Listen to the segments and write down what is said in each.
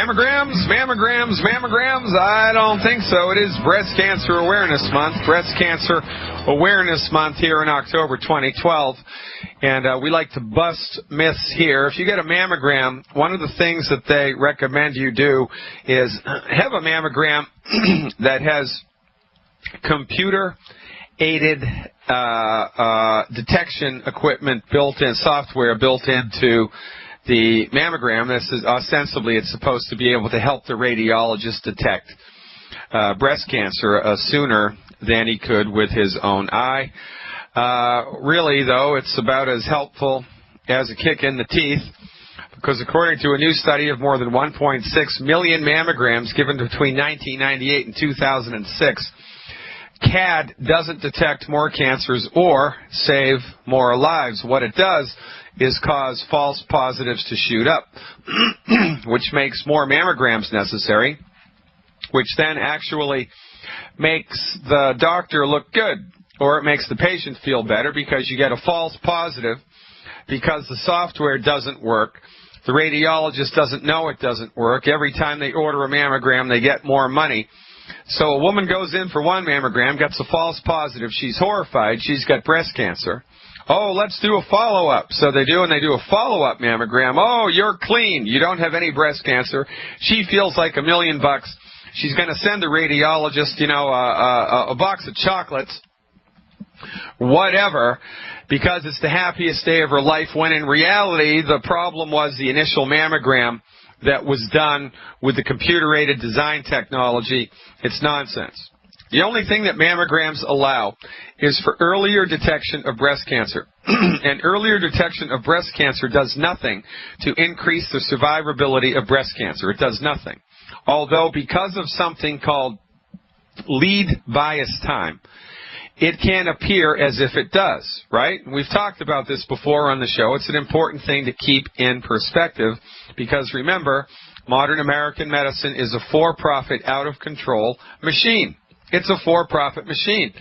Mammograms? I don't think so. It is Breast Cancer Awareness Month. Breast Cancer Awareness Month here in October 2012. And we like to bust myths here. If you get a mammogram, one of the things that they recommend you do is have a mammogram that has computer-aided detection equipment built-in, software built into the mammogram. This is ostensibly, it's supposed to be able to help the radiologist detect breast cancer sooner than he could with his own eye. Really, though, it's about as helpful as a kick in the teeth, because according to a new study of more than 1.6 million mammograms given between 1998 and 2006, CAD doesn't detect more cancers or save more lives. What it does is cause false positives to shoot up, which makes more mammograms necessary, which then actually makes the doctor look good, or it makes the patient feel better because you get a false positive because the software doesn't work. The radiologist doesn't know it doesn't work. Every time they order a mammogram, they get more money. So a woman goes in for one mammogram, gets a false positive. She's horrified. She's got breast cancer. Oh, let's do a follow-up. So they do, and they do a follow-up mammogram. Oh, you're clean. You don't have any breast cancer. She feels like $1 million. She's going to send the radiologist, a box of chocolates, whatever, because it's the happiest day of her life, when in reality the problem was the initial mammogram that was done with the computer-aided design technology. It's nonsense. The only thing that mammograms allow is for earlier detection of breast cancer. And earlier detection of breast cancer does nothing to increase the survivability of breast cancer. It does nothing. Although, because of something called lead bias time, it can appear as if it does, right? We've talked about this before on the show. It's an important thing to keep in perspective, because remember, modern American medicine is a for-profit, out-of-control machine. It's a for-profit machine.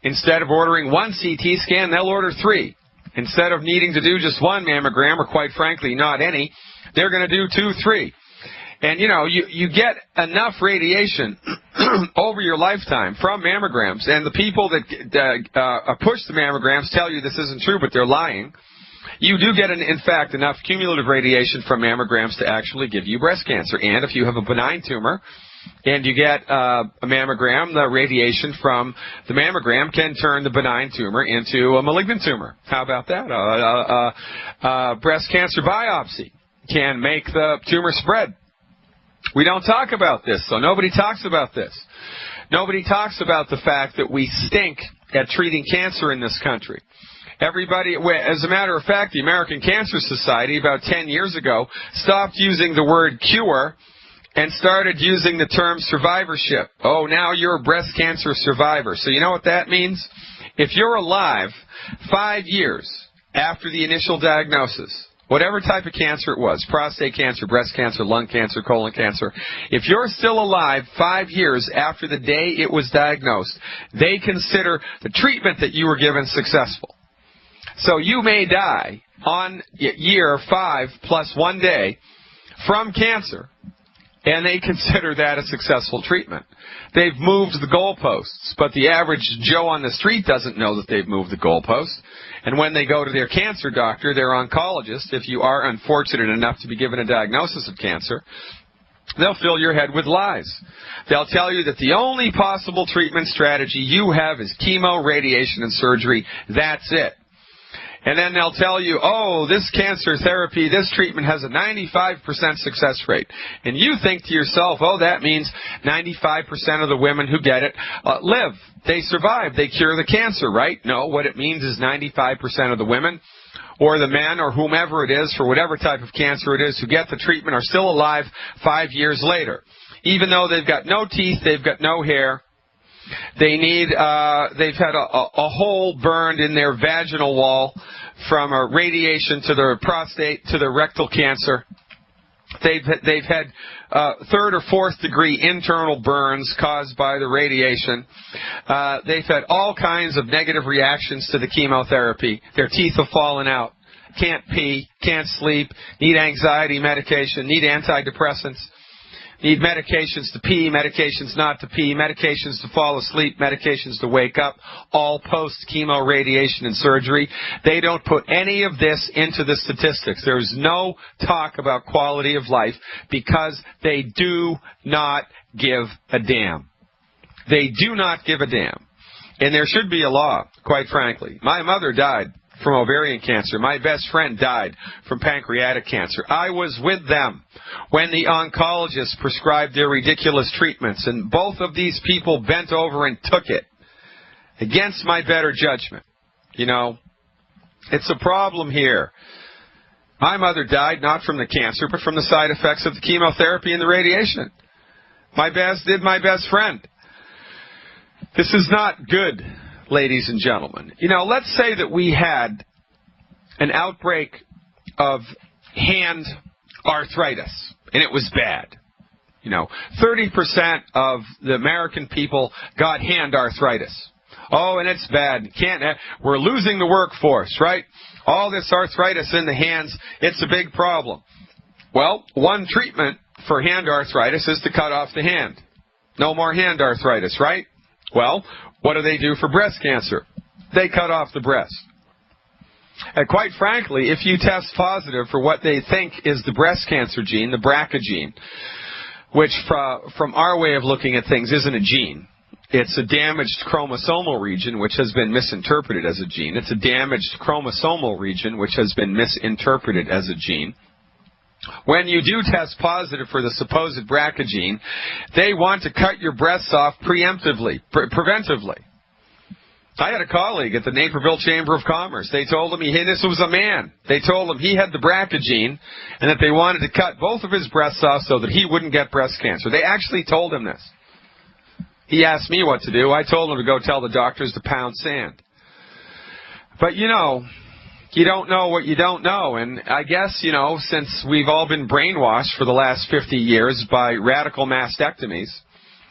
Instead of ordering one CT scan, they'll order 3. Instead of needing to do just one mammogram, or quite frankly, not any, they're going to do 2, 3. And, you get enough radiation over your lifetime from mammograms. And the people that push the mammograms tell you this isn't true, but they're lying. You do get, in fact, enough cumulative radiation from mammograms to actually give you breast cancer. And if you have a benign tumor and you get a mammogram, the radiation from the mammogram can turn the benign tumor into a malignant tumor. How about that? Breast cancer biopsy can make the tumor spread. We don't talk about this, so nobody talks about this. Nobody talks about the fact that we stink at treating cancer in this country. Everybody, as a matter of fact, the American Cancer Society about 10 years ago stopped using the word cure and started using the term survivorship. Oh, now you're a breast cancer survivor. So you know what that means? If you're alive 5 years after the initial diagnosis, whatever type of cancer it was, prostate cancer, breast cancer, lung cancer, colon cancer, if you're still alive 5 years after the day it was diagnosed, they consider the treatment that you were given successful. So you may die on year 5 plus 1 day from cancer, and they consider that a successful treatment. They've moved the goalposts, but the average Joe on the street doesn't know that they've moved the goalposts. And when they go to their cancer doctor, their oncologist, if you are unfortunate enough to be given a diagnosis of cancer, they'll fill your head with lies. They'll tell you that the only possible treatment strategy you have is chemo, radiation, and surgery. That's it. And then they'll tell you, oh, this cancer therapy, this treatment has a 95% success rate. And you think to yourself, oh, that means 95% of the women who get it live. They survive. They cure the cancer, right? No, what it means is 95% of the women or the men or whomever it is, for whatever type of cancer it is, who get the treatment are still alive 5 years later. Even though they've got no teeth, they've got no hair. They've had a hole burned in their vaginal wall from a radiation to their prostate to their rectal cancer. They've had 3rd or 4th degree internal burns caused by the radiation. They've had all kinds of negative reactions to the chemotherapy. Their teeth have fallen out. Can't pee, can't sleep, need anxiety medication, need antidepressants. need medications to pee, medications not to pee, medications to fall asleep, medications to wake up, all post-chemo radiation and surgery. They don't put any of this into the statistics. There's no talk about quality of life because they do not give a damn. They do not give a damn. And there should be a law, quite frankly. My mother died from ovarian cancer. My best friend died from pancreatic cancer. I was with them when the oncologists prescribed their ridiculous treatments, and both of these people bent over and took it against my better judgment. You know, it's a problem here. My mother died not from the cancer, but from the side effects of the chemotherapy and the radiation. My best friend. This is not good, ladies and gentlemen. You know, let's say that we had an outbreak of hand arthritis, and it was bad. You know, 30% of the American people got hand arthritis. Oh, and it's bad. We're losing the workforce, right? All this arthritis in the hands, it's a big problem. Well, one treatment for hand arthritis is to cut off the hand. No more hand arthritis, right? Well, what do they do for breast cancer? They cut off the breast. And quite frankly, if you test positive for what they think is the breast cancer gene, the BRCA gene, which from our way of looking at things isn't a gene. It's a damaged chromosomal region which has been misinterpreted as a gene. It's a damaged chromosomal region which has been misinterpreted as a gene. When you do test positive for the supposed BRCA gene, they want to cut your breasts off preventively. I had a colleague at the Naperville Chamber of Commerce. They told him, this was a man. They told him he had the BRCA gene and that they wanted to cut both of his breasts off so that he wouldn't get breast cancer. They actually told him this. He asked me what to do. I told him to go tell the doctors to pound sand. But, you know, you don't know what you don't know. And I guess, you know, since we've all been brainwashed for the last 50 years by radical mastectomies,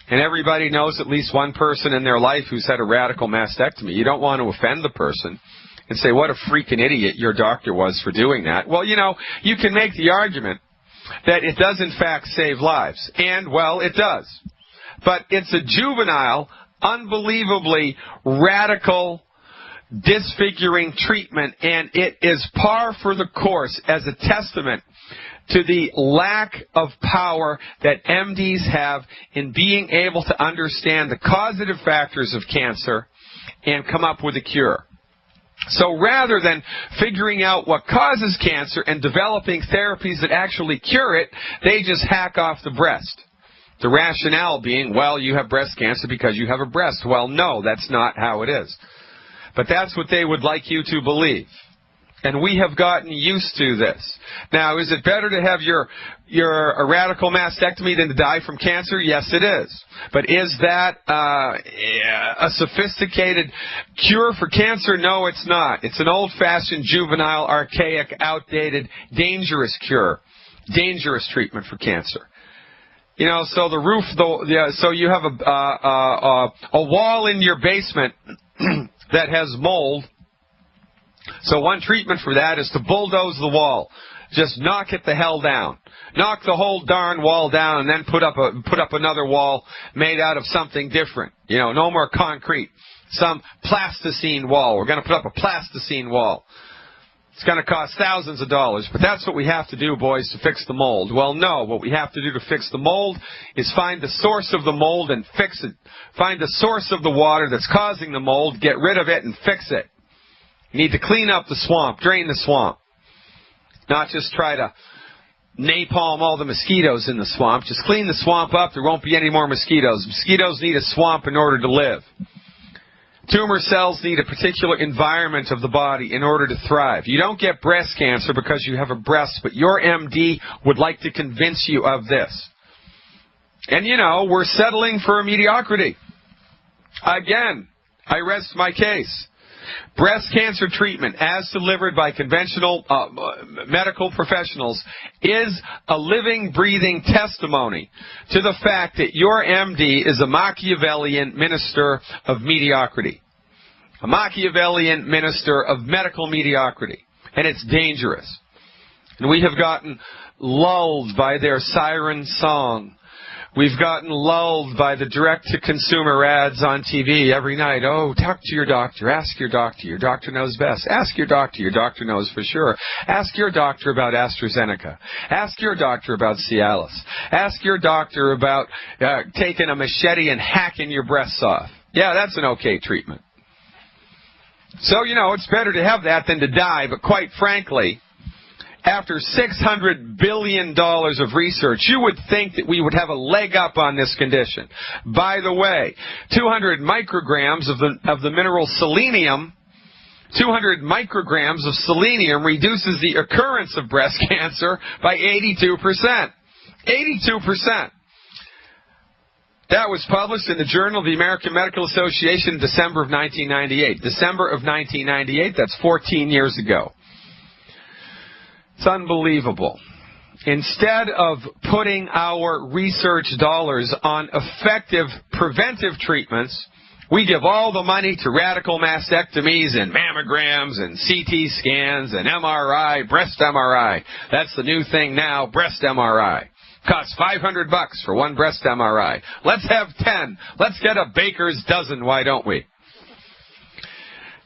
and everybody knows at least one person in their life who's had a radical mastectomy, you don't want to offend the person and say, what a freaking idiot your doctor was for doing that. Well, you know, you can make the argument that it does in fact save lives. And, well, it does. But it's a juvenile, unbelievably radical, disfiguring treatment, and it is par for the course as a testament to the lack of power that MDs have in being able to understand the causative factors of cancer and come up with a cure. So rather than figuring out what causes cancer and developing therapies that actually cure it, they just hack off the breast. The rationale being, well, you have breast cancer because you have a breast. Well, no, that's not how it is. But that's what they would like you to believe. And we have gotten used to this. Now, is it better to have your radical mastectomy than to die from cancer? Yes, it is. But is that a sophisticated cure for cancer? No, it's not. It's an old-fashioned, juvenile, archaic, outdated, dangerous cure, dangerous treatment for cancer. You know, so the roof, so you have a wall in your basement that has mold. So one treatment for that is to bulldoze the wall. Just knock it the hell down. Knock the whole darn wall down and then put up another wall made out of something different. You know, no more concrete. Some plasticine wall. We're going to put up a plasticine wall. It's going to cost thousands of dollars, but that's what we have to do, boys, to fix the mold. Well, no, what we have to do to fix the mold is find the source of the mold and fix it. Find the source of the water that's causing the mold, get rid of it, and fix it. You need to clean up the swamp, drain the swamp. Not just try to napalm all the mosquitoes in the swamp. Just clean the swamp up, there won't be any more mosquitoes. Mosquitoes need a swamp in order to live. Tumor cells need a particular environment of the body in order to thrive. You don't get breast cancer because you have a breast, but your MD would like to convince you of this. And, you know, we're settling for mediocrity. Again, I rest my case. Breast cancer treatment, as delivered by conventional medical professionals, is a living, breathing testimony to the fact that your MD is a Machiavellian minister of mediocrity. A Machiavellian minister of medical mediocrity. And it's dangerous. And we have gotten lulled by their siren song We've gotten lulled by the direct-to-consumer ads on TV every night. Oh, talk to your doctor. Ask your doctor. Your doctor knows best. Ask your doctor. Your doctor knows for sure. Ask your doctor about AstraZeneca. Ask your doctor about Cialis. Ask your doctor about taking a machete and hacking your breasts off. Yeah, that's an okay treatment. So, it's better to have that than to die, but quite frankly, after $600 billion of research, you would think that we would have a leg up on this condition. By the way, 200 micrograms of the mineral selenium, 200 micrograms of selenium reduces the occurrence of breast cancer by 82%. 82%. That was published in the Journal of the American Medical Association in December of 1998. December of 1998, that's 14 years ago. It's unbelievable. Instead of putting our research dollars on effective preventive treatments, we give all the money to radical mastectomies and mammograms and CT scans and MRI, breast MRI. That's the new thing now, breast MRI. Costs $500 for one breast MRI. Let's have 10. Let's get a baker's dozen, why don't we?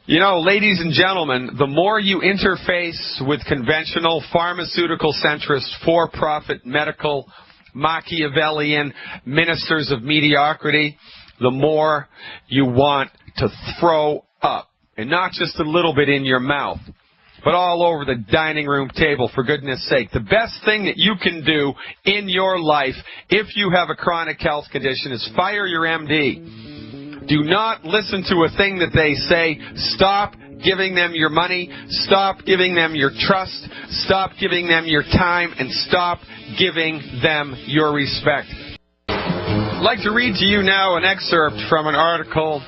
Ladies and gentlemen, the more you interface with conventional pharmaceutical-centrist, for-profit, medical, Machiavellian ministers of mediocrity, the more you want to throw up. And not just a little bit in your mouth, but all over the dining room table, for goodness sake. The best thing that you can do in your life if you have a chronic health condition is fire your MD. Do not listen to a thing that they say. Stop giving them your money. Stop giving them your trust. Stop giving them your time. And stop giving them your respect. I'd like to read to you now an excerpt from an article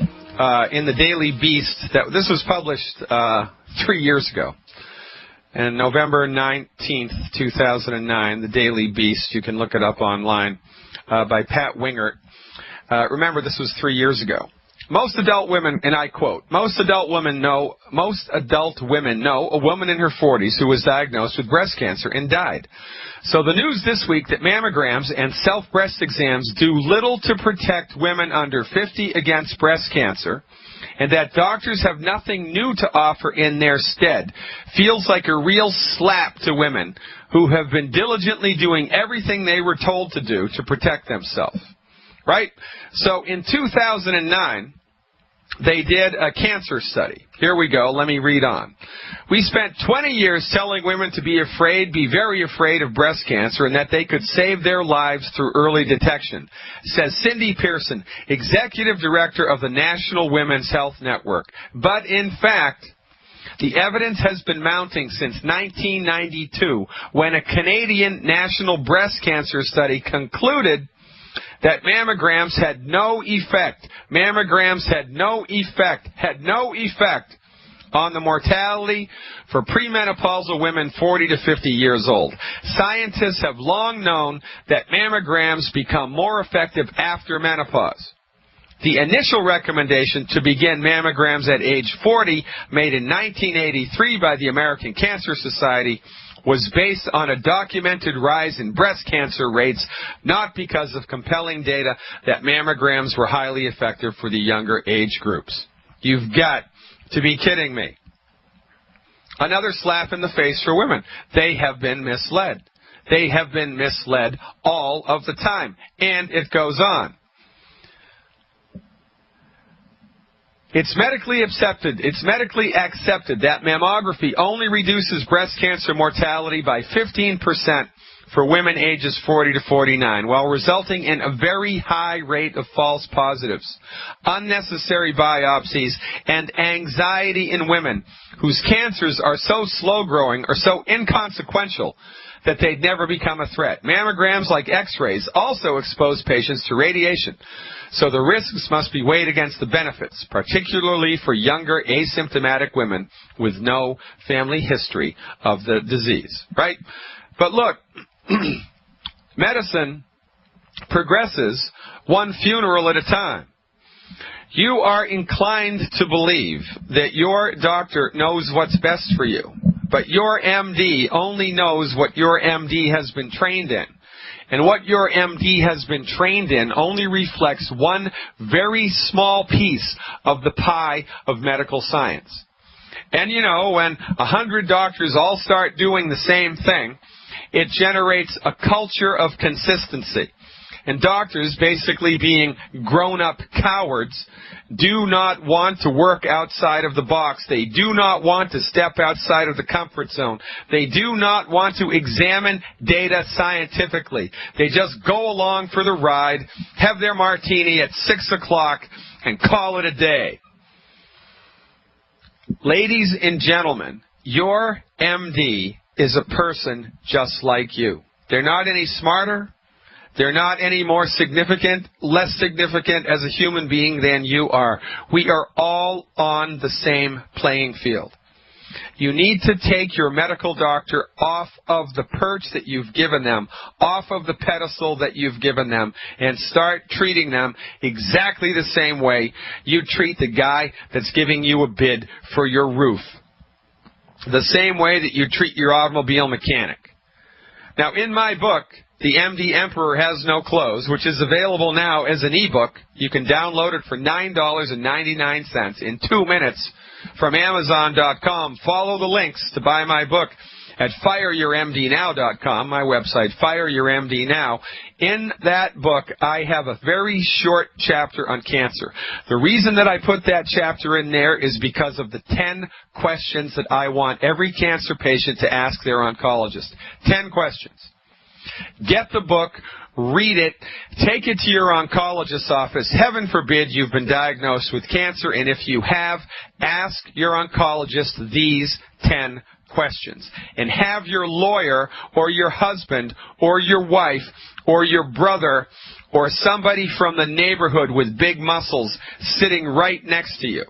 in the Daily Beast. This was published 3 years ago. And November 19th, 2009, the Daily Beast. You can look it up online by Pat Wingert. Remember, this was 3 years ago. Most adult women, and I quote, most adult women know a woman in her 40s who was diagnosed with breast cancer and died. So the news this week that mammograms and self-breast exams do little to protect women under 50 against breast cancer, and that doctors have nothing new to offer in their stead, feels like a real slap to women who have been diligently doing everything they were told to do to protect themselves. Right? So in 2009, they did a cancer study. Here we go. Let me read on. We spent 20 years telling women to be very afraid of breast cancer, and that they could save their lives through early detection, says Cindy Pearson, Executive Director of the National Women's Health Network. But in fact, the evidence has been mounting since 1992, when a Canadian national breast cancer study concluded that mammograms had no effect. Mammograms had no effect on the mortality for premenopausal women 40 to 50 years old. Scientists have long known that mammograms become more effective after menopause. The initial recommendation to begin mammograms at age 40, made in 1983 by the American Cancer Society, was based on a documented rise in breast cancer rates, not because of compelling data that mammograms were highly effective for the younger age groups. You've got to be kidding me. Another slap in the face for women. They have been misled. They have been misled all of the time. And it goes on. It's medically accepted that mammography only reduces breast cancer mortality by 15% for women ages 40 to 49, while resulting in a very high rate of false positives, unnecessary biopsies, and anxiety in women whose cancers are so slow-growing or so inconsequential that they'd never become a threat. Mammograms, like X-rays, also expose patients to radiation, so the risks must be weighed against the benefits, particularly for younger asymptomatic women with no family history of the disease. Right? But look, medicine progresses one funeral at a time. You are inclined to believe that your doctor knows what's best for you, but your MD only knows what your MD has been trained in. And what your MD has been trained in only reflects one very small piece of the pie of medical science. And you know, when 100 doctors all start doing the same thing, it generates a culture of consistency. And doctors, basically being grown-up cowards, do not want to work outside of the box. They do not want to step outside of the comfort zone. They do not want to examine data scientifically. They just go along for the ride, have their martini at 6 o'clock, and call it a day. Ladies and gentlemen, your MD is a person just like you. They're not any smarter. They're not any more significant, less significant as a human being than you are. We are all on the same playing field. You need to take your medical doctor off of the perch that you've given them, off of the pedestal that you've given them, and start treating them exactly the same way you treat the guy that's giving you a bid for your roof. The same way that you treat your automobile mechanic. Now, in my book, The MD Emperor Has No Clothes, which is available now as an ebook, you can download it for $9.99 in 2 minutes from Amazon.com. Follow the links to buy my book at FireYourMDNow.com, my website, FireYourMDNow. In that book, I have a very short chapter on cancer. The reason that I put that chapter in there is because of the 10 questions that I want every cancer patient to ask their oncologist. 10 questions. Get the book, read it, take it to your oncologist's office. Heaven forbid you've been diagnosed with cancer, and if you have, ask your oncologist these 10 questions. And have your lawyer or your husband or your wife or your brother or somebody from the neighborhood with big muscles sitting right next to you.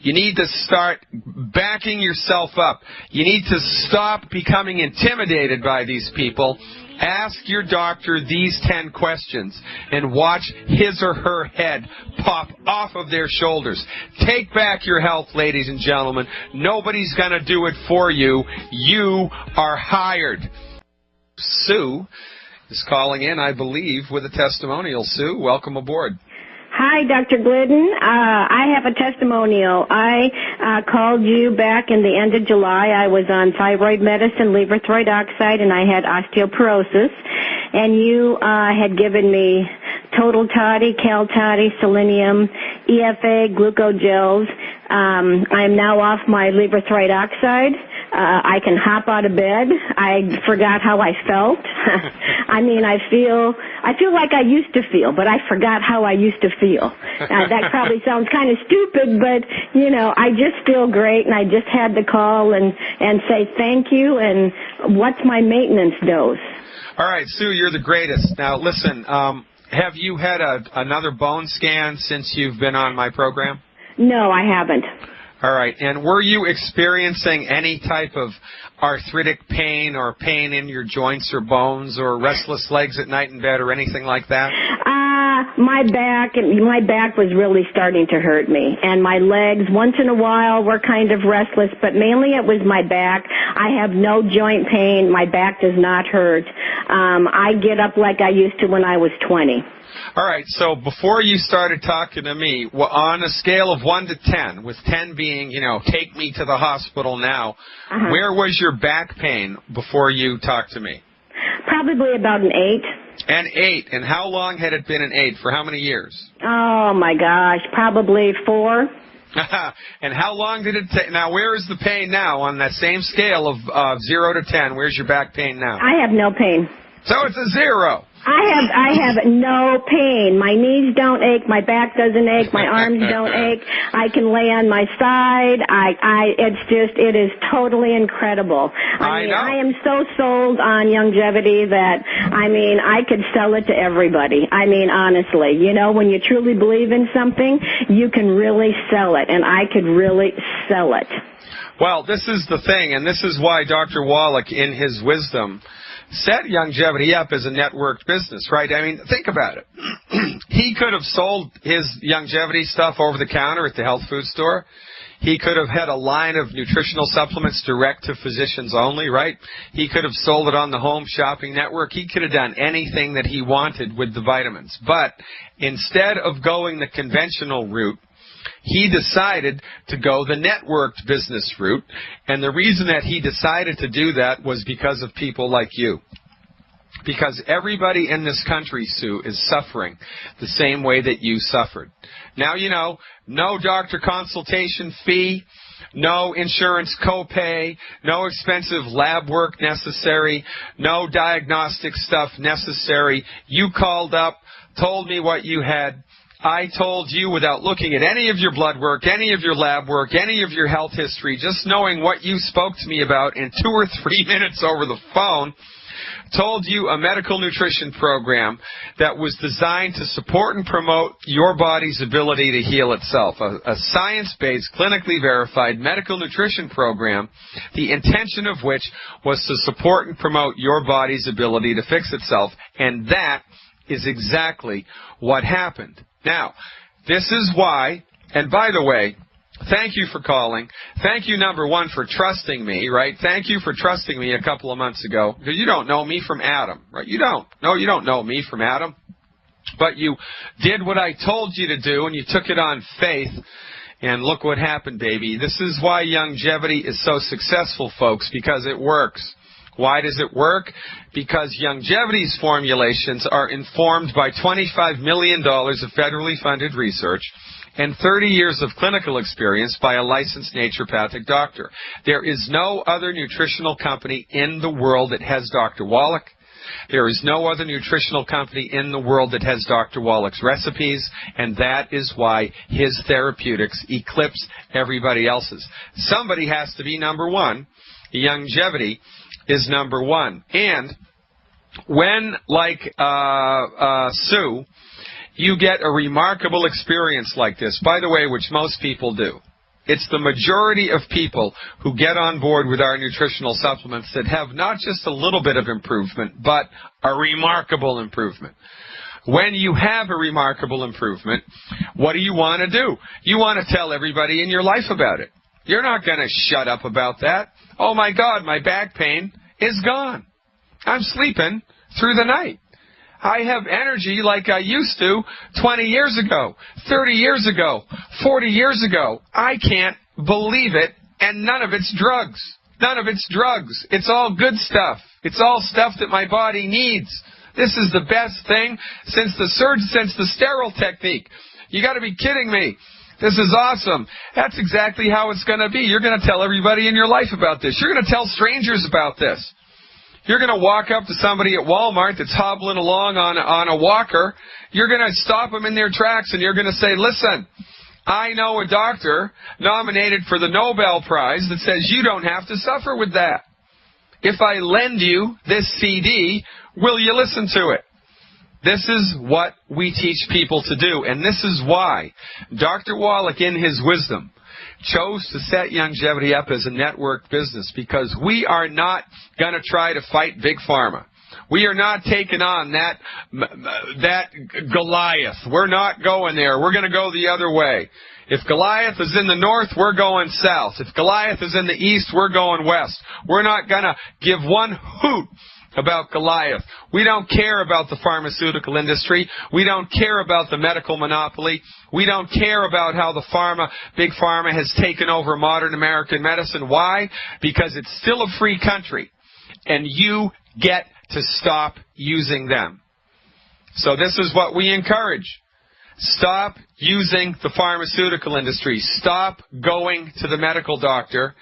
You need to start backing yourself up. You need to stop becoming intimidated by these people. Ask your doctor these 10 questions and watch his or her head pop off of their shoulders. Take back your health, ladies and gentlemen. Nobody's going to do it for you. You are hired. Sue is calling in, I believe, with a testimonial. Sue, welcome aboard. Hi, Dr. Glidden. I have a testimonial. I called you back in the end of July. I was on thyroid medicine, levothyroxide, and I had osteoporosis. And you had given me total toddy, cal toddy, selenium, EFA, glucogels. I am now off my levothyroxide. I can hop out of bed. I forgot how I felt. I mean, I feel like I used to feel, but I forgot how I used to feel. That probably sounds kind of stupid, but, you know, I just feel great, and I just had to call and say thank you, and what's my maintenance dose? All right, Sue, you're the greatest. Now, listen, have you had another bone scan since you've been on my program? No, I haven't. All right. And were you experiencing any type of arthritic pain or pain in your joints or bones or restless legs at night in bed or anything like that? My back was really starting to hurt me, and my legs once in a while were kind of restless, but mainly it was my back. I have no joint pain. My back does not hurt. I get up like I used to when I was 20. All right, so before you started talking to me, on a scale of 1 to 10, with 10 being, you know, take me to the hospital now, where was your back pain before you talked to me? Probably about an 8. An 8. And how long had it been an 8? For how many years? Oh, my gosh, probably 4. And how long did it take? Now, where is the pain now on that same scale of 0 to 10? Where's your back pain now? I have no pain. So it's a 0. I have no pain. My knees don't ache. My back doesn't ache. My arms don't ache. I can lay on my side. It is totally incredible. I mean, I am so sold on longevity that, I mean, I could sell it to everybody. I mean, honestly, you know, when you truly believe in something, you can really sell it, and I could really sell it. Well, this is the thing, and this is why Dr. Wallach, in his wisdom, set longevity up as a networked business, right? I mean, think about it. He could have sold his longevity stuff over the counter at the health food store. He could have had a line of nutritional supplements direct to physicians only, right? He could have sold it on the Home Shopping Network. He could have done anything that he wanted with the vitamins. But instead of going the conventional route, he decided to go the networked business route. And the reason that he decided to do that was because of people like you. Because everybody in this country, Sue, is suffering the same way that you suffered. Now, you know, no doctor consultation fee, no insurance copay, no expensive lab work necessary, no diagnostic stuff necessary. You called up, told me what you had. I told you without looking at any of your blood work, any of your lab work, any of your health history, just knowing what you spoke to me about in 2 or 3 minutes over the phone, told you a medical nutrition program that was designed to support and promote your body's ability to heal itself. A science-based, clinically verified medical nutrition program, the intention of which was to support and promote your body's ability to fix itself. And that is exactly what happened. Now, this is why, and by the way, thank you for calling. Thank you, number one, for trusting me, right? Thank you for trusting me a couple of months ago, because you don't know me from Adam, right? You don't. No, you don't know me from Adam. But you did what I told you to do, and you took it on faith, and look what happened, baby. This is why longevity is so successful, folks, because it works. Why does it work? Because longevity's formulations are informed by $25 million of federally funded research and 30 years of clinical experience by a licensed naturopathic doctor. There is no other nutritional company in the world that has Dr. Wallach. There is no other nutritional company in the world that has Dr. Wallach's recipes, and that is why his therapeutics eclipse everybody else's. Somebody has to be number one. Longevity is number one. And when, like Sue, you get a remarkable experience like this, by the way, which most people do. It's the majority of people who get on board with our nutritional supplements that have not just a little bit of improvement, but a remarkable improvement. When you have a remarkable improvement, what do you want to do? You want to tell everybody in your life about it. You're not going to shut up about that. Oh, my God, my back pain is gone. I'm sleeping through the night. I have energy like I used to 20 years ago, 30 years ago, 40 years ago. I can't believe it, and none of it's drugs. None of it's drugs. It's all good stuff. It's all stuff that my body needs. This is the best thing since the sterile technique. You got to be kidding me. This is awesome. That's exactly how it's going to be. You're going to tell everybody in your life about this. You're going to tell strangers about this. You're going to walk up to somebody at Walmart that's hobbling along on a walker. You're going to stop them in their tracks, and you're going to say, listen, I know a doctor nominated for the Nobel Prize that says you don't have to suffer with that. If I lend you this CD, will you listen to it? This is what we teach people to do, and this is why Dr. Wallach, in his wisdom, chose to set longevity up as a network business, because we are not going to try to fight Big Pharma. We are not taking on that Goliath. We're not going there. We're going to go the other way. If Goliath is in the north, we're going south. If Goliath is in the east, we're going west. We're not going to give one hoot about Goliath. We don't care about the pharmaceutical industry. We don't care about the medical monopoly. We don't care about how the Big Pharma has taken over modern American medicine. Why? Because it's still a free country, and you get to stop using them. So this is what we encourage. Stop using the pharmaceutical industry. Stop going to the medical doctor.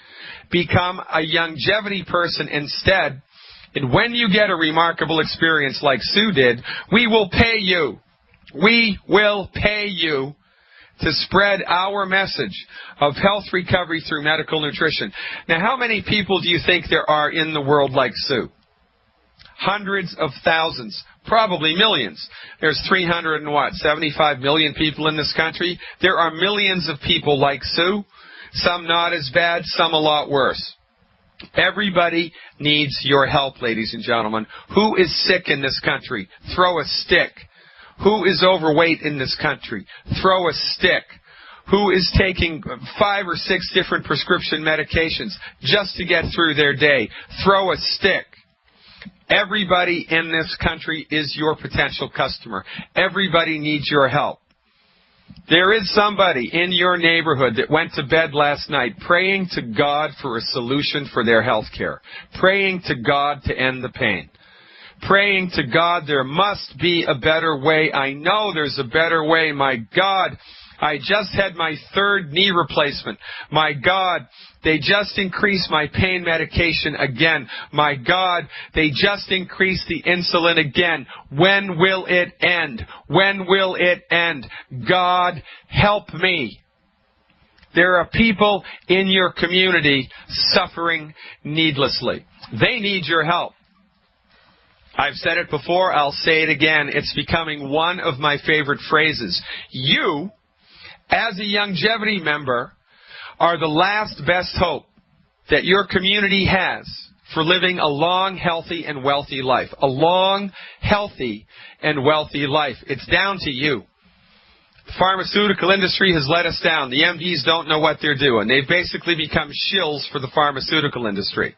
Become a longevity person instead. And when you get a remarkable experience like Sue did, we will pay you. We will pay you to spread our message of health recovery through medical nutrition. Now, how many people do you think there are in the world like Sue? Hundreds of thousands, probably millions. There's 75 million people in this country. There are millions of people like Sue, some not as bad, some a lot worse. Everybody needs your help, ladies and gentlemen. Who is sick in this country? Throw a stick. Who is overweight in this country? Throw a stick. who is taking 5 or 6 different prescription medications just to get through their day. Throw a stick. Everybody in this country is your potential customer. Everybody needs your help. There is somebody in your neighborhood that went to bed last night praying to God for a solution for their health care, praying to God to end the pain, praying to God there must be a better way. I know there's a better way. My God, I just had my 3rd knee replacement. My God, they just increased my pain medication again. My God, they just increased the insulin again. When will it end? When will it end? God, help me. There are people in your community suffering needlessly. They need your help. I've said it before, I'll say it again. It's becoming one of my favorite phrases. You, as a longevity member, are the last best hope that your community has for living a long, healthy, and wealthy life. A long, healthy, and wealthy life. It's down to you. The pharmaceutical industry has let us down. The MDs don't know what they're doing. They've basically become shills for the pharmaceutical industry.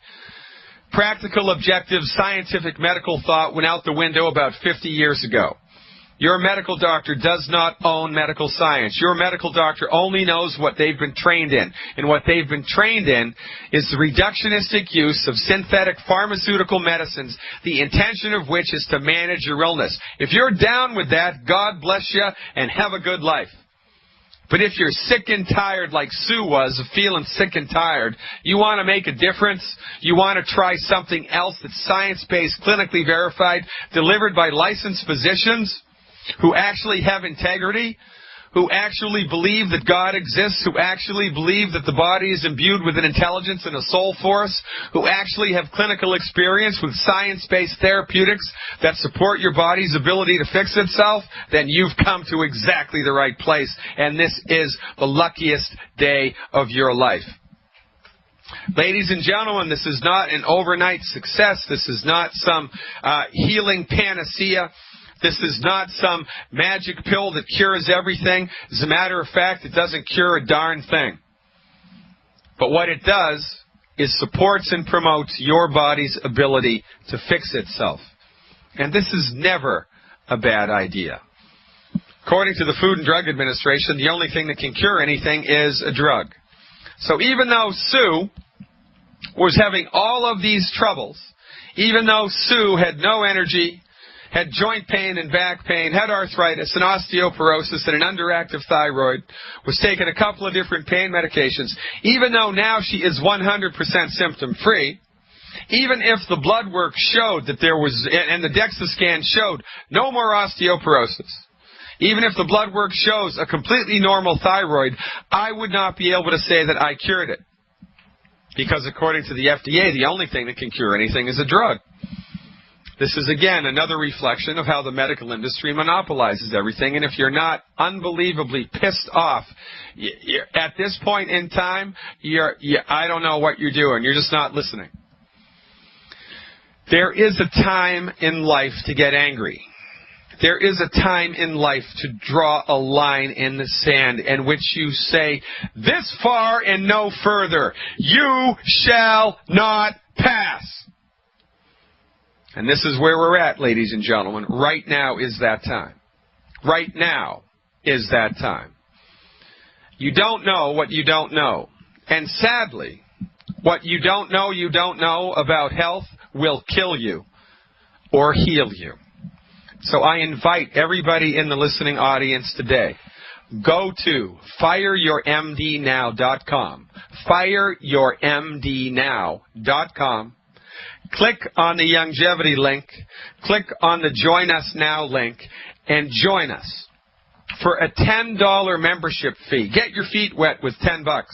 Practical, objective, scientific medical thought went out the window about 50 years ago. Your medical doctor does not own medical science. Your medical doctor only knows what they've been trained in. And what they've been trained in is the reductionistic use of synthetic pharmaceutical medicines, the intention of which is to manage your illness. If you're down with that, God bless you and have a good life. But if you're sick and tired like Sue was, of feeling sick and tired, you want to make a difference, you want to try something else that's science-based, clinically verified, delivered by licensed physicians, who actually have integrity, who actually believe that God exists, who actually believe that the body is imbued with an intelligence and a soul force, who actually have clinical experience with science-based therapeutics that support your body's ability to fix itself, then you've come to exactly the right place, and this is the luckiest day of your life. Ladies and gentlemen, this is not an overnight success. This is not some healing panacea. This is not some magic pill that cures everything. As a matter of fact, it doesn't cure a darn thing. But what it does is supports and promotes your body's ability to fix itself. And this is never a bad idea. According to the Food and Drug Administration, the only thing that can cure anything is a drug. So even though Sue was having all of these troubles, even though Sue had no energy, had joint pain and back pain, had arthritis and osteoporosis and an underactive thyroid, was taking a couple of different pain medications, even though now she is 100% symptom-free, even if the blood work showed that there was, and the DEXA scan showed no more osteoporosis, even if the blood work shows a completely normal thyroid, I would not be able to say that I cured it. Because according to the FDA, the only thing that can cure anything is a drug. This is, again, another reflection of how the medical industry monopolizes everything. And if you're not unbelievably pissed off, at this point in time, I don't know what you're doing. You're just not listening. There is a time in life to get angry. There is a time in life to draw a line in the sand in which you say, this far and no further. You shall not pass. And this is where we're at, ladies and gentlemen. Right now is that time. Right now is that time. You don't know what you don't know. And sadly, what you don't know about health will kill you or heal you. So I invite everybody in the listening audience today, go to fireyourmdnow.com. Fireyourmdnow.com. Click on the longevity link, click on the Join Us Now link, and join us for a $10 membership fee. Get your feet wet with $10.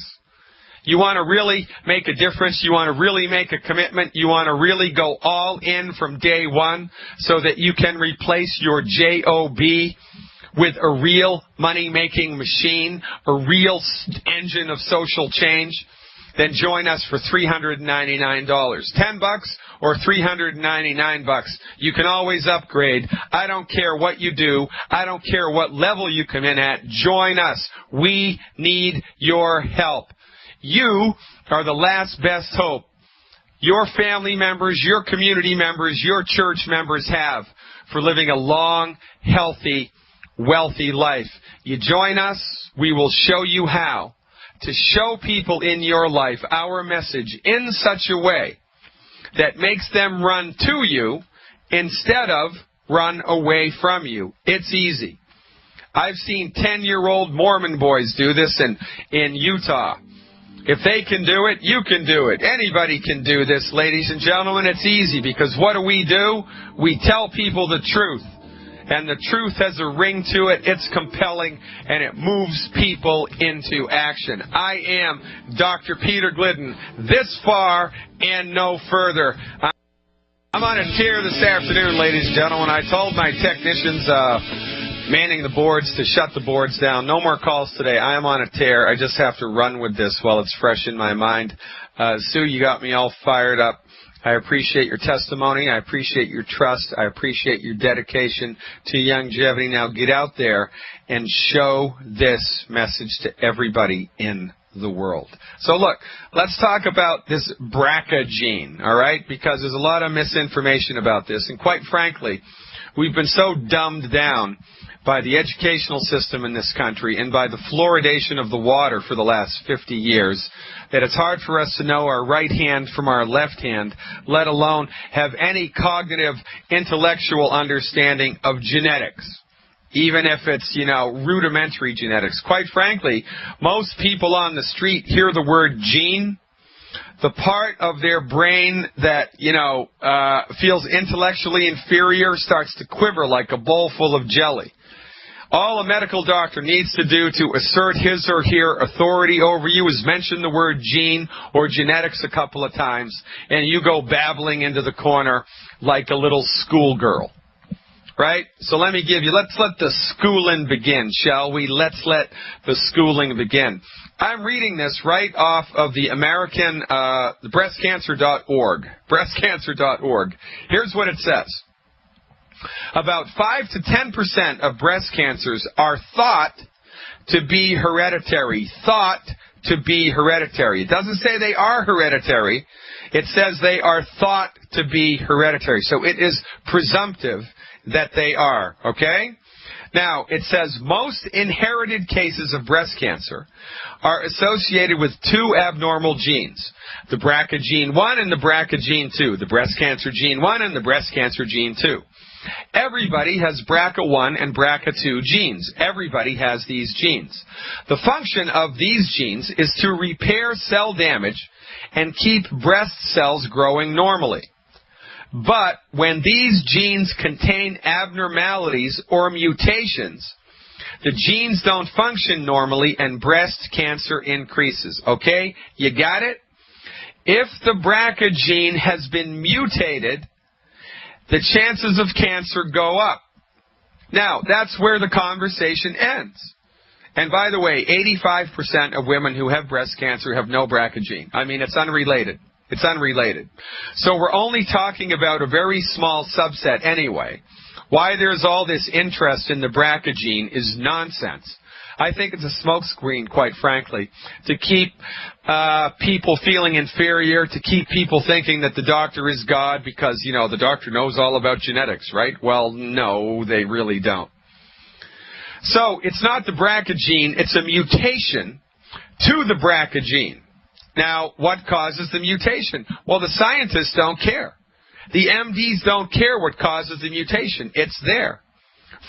You want to really make a difference, you want to really make a commitment, you want to really go all in from day one so that you can replace your job with a real money-making machine, a real engine of social change, then join us for $399. $10 or $399. You can always upgrade. I don't care what you do. I don't care what level you come in at. Join us. We need your help. You are the last best hope your family members, your community members, your church members have for living a long, healthy, wealthy life. You join us, we will show you how to show people in your life our message in such a way that makes them run to you instead of run away from you. It's easy. I've seen 10-year-old Mormon boys do this in Utah. If they can do it, you can do it. Anybody can do this, ladies and gentlemen. It's easy because what do? We tell people the truth. And the truth has a ring to it. It's compelling, and it moves people into action. I am Dr. Peter Glidden, this far and no further. I'm on a tear this afternoon, ladies and gentlemen. I told my technicians manning the boards to shut the boards down. No more calls today. I am on a tear. I just have to run with this while it's fresh in my mind. Sue, you got me all fired up. I appreciate your testimony. I appreciate your trust. I appreciate your dedication to longevity. Now get out there and show this message to everybody in the world. So look, let's talk about this BRCA gene, all right? Because there's a lot of misinformation about this. And quite frankly, we've been so dumbed down by the educational system in this country and by the fluoridation of the water for the last 50 years that it's hard for us to know our right hand from our left hand, let alone have any cognitive, intellectual understanding of genetics, even if it's, rudimentary genetics. Quite frankly, most people on the street hear the word gene, the part of their brain that, feels intellectually inferior starts to quiver like a bowl full of jelly. All a medical doctor needs to do to assert his or her authority over you is mention the word gene or genetics a couple of times, and you go babbling into the corner like a little schoolgirl. Right? So let me give you, let's let the schooling begin, shall we? Let's let the schooling begin. I'm reading this right off of the American, breastcancer.org. Breastcancer.org. Here's what it says. About 5 to 10% of breast cancers are thought to be hereditary. Thought to be hereditary. It doesn't say they are hereditary. It says they are thought to be hereditary. So it is presumptive that they are. Okay? Now, it says most inherited cases of breast cancer are associated with two abnormal genes, the BRCA gene 1 and the BRCA gene 2, the breast cancer gene 1 and the breast cancer gene 2. Everybody has BRCA1 and BRCA2 genes. Everybody has these genes. The function of these genes is to repair cell damage and keep breast cells growing normally. But when these genes contain abnormalities or mutations, the genes don't function normally and breast cancer increases. Okay? You got it? If the BRCA gene has been mutated, the chances of cancer go up. Now, that's where the conversation ends. And by the way, 85% of women who have breast cancer have no BRCA gene. I mean, it's unrelated. It's unrelated. So we're only talking about a very small subset anyway. Why there's all this interest in the BRCA gene is nonsense. I think it's a smokescreen, quite frankly, to keep people feeling inferior, to keep people thinking that the doctor is God because, the doctor knows all about genetics, right? Well, no, they really don't. So it's not the BRCA gene, it's a mutation to the BRCA gene. Now, what causes the mutation? Well, the scientists don't care. The MDs don't care what causes the mutation. It's there.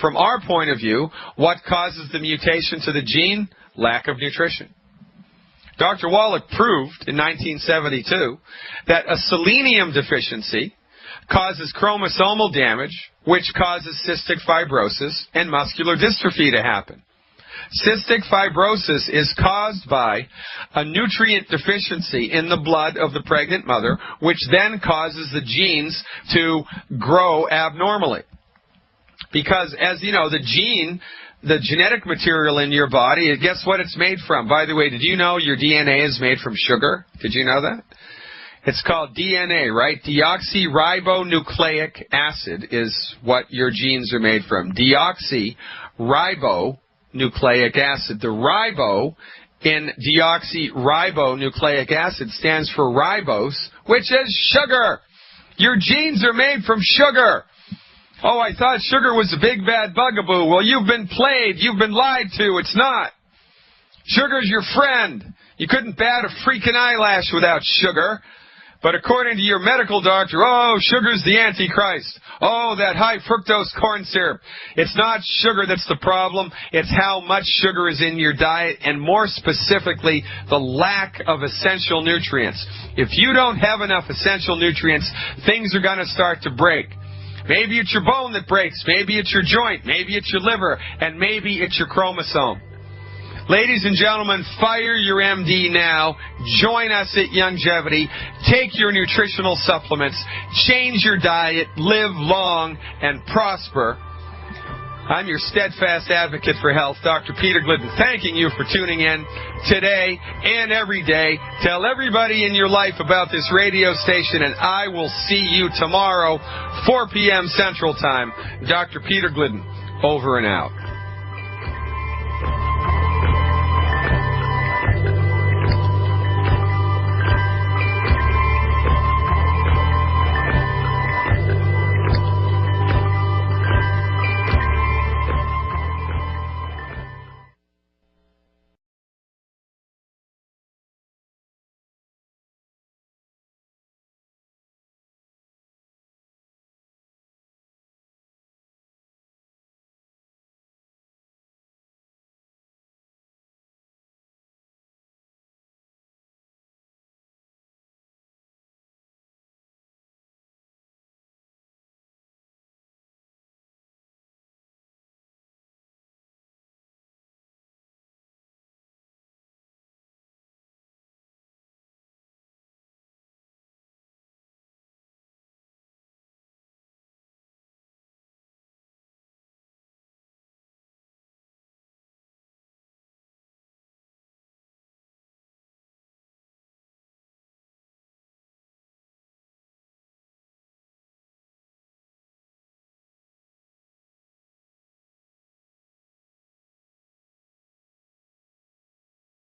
From our point of view, what causes the mutation to the gene? Lack of nutrition. Dr. Wallach proved in 1972 that a selenium deficiency causes chromosomal damage, which causes cystic fibrosis and muscular dystrophy to happen. Cystic fibrosis is caused by a nutrient deficiency in the blood of the pregnant mother, which then causes the genes to grow abnormally. Because, as you know, the gene, the genetic material in your body, guess what it's made from? By the way, did you know your DNA is made from sugar? Did you know that? It's called DNA, right? Deoxyribonucleic acid is what your genes are made from. Deoxyribonucleic acid. The ribo in deoxyribonucleic acid stands for ribose, which is sugar. Your genes are made from sugar. Oh, I thought sugar was a big bad bugaboo. Well, you've been played. You've been lied to. It's not. Sugar's your friend. You couldn't bat a freaking eyelash without sugar. But according to your medical doctor, oh, sugar's the Antichrist. Oh, that high fructose corn syrup. It's not sugar that's the problem. It's how much sugar is in your diet, and more specifically, the lack of essential nutrients. If you don't have enough essential nutrients, things are going to start to break. Maybe it's your bone that breaks. Maybe it's your joint. Maybe it's your liver. And maybe it's your chromosome. Ladies and gentlemen, fire your MD now. Join us at Youngevity. Take your nutritional supplements. Change your diet. Live long and prosper. I'm your steadfast advocate for health, Dr. Peter Glidden, thanking you for tuning in today and every day. Tell everybody in your life about this radio station, and I will see you tomorrow, 4 p.m. Central Time. Dr. Peter Glidden, over and out.